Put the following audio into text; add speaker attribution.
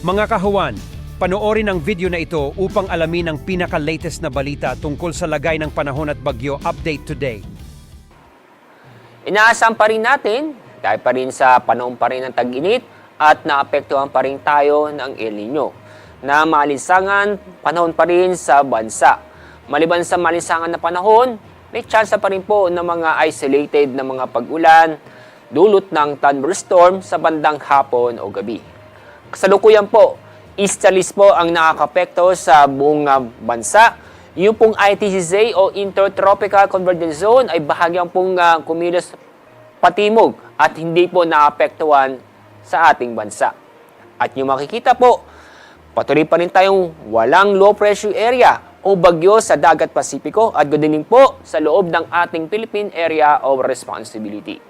Speaker 1: Mga kahuwan, panoorin ang video na ito upang alamin ang pinaka-latest na balita tungkol sa lagay ng panahon at bagyo update today.
Speaker 2: Inaasahan pa rin natin, dahil pa rin sa panahon pa rin ng tag-init at naapektuhan pa rin tayo ng El Nino, na malinsangan panahon pa rin sa bansa. Maliban sa malinsangan na panahon, may chance pa rin po ng mga isolated na mga pag-ulan, dulot ng thunderstorm sa bandang hapon o gabi. Kasalukuyan po, easterlies po ang nakakapekto sa buong bansa. Yung pong ITCZ o Intertropical Convergence Zone ay bahagyang pong kumilos patimog at hindi po naapektuhan sa ating bansa. At yung makikita po, patuloy pa rin tayong walang low pressure area o bagyo sa Dagat Pasipiko at ganoon din po sa loob ng ating Philippine Area of Responsibility.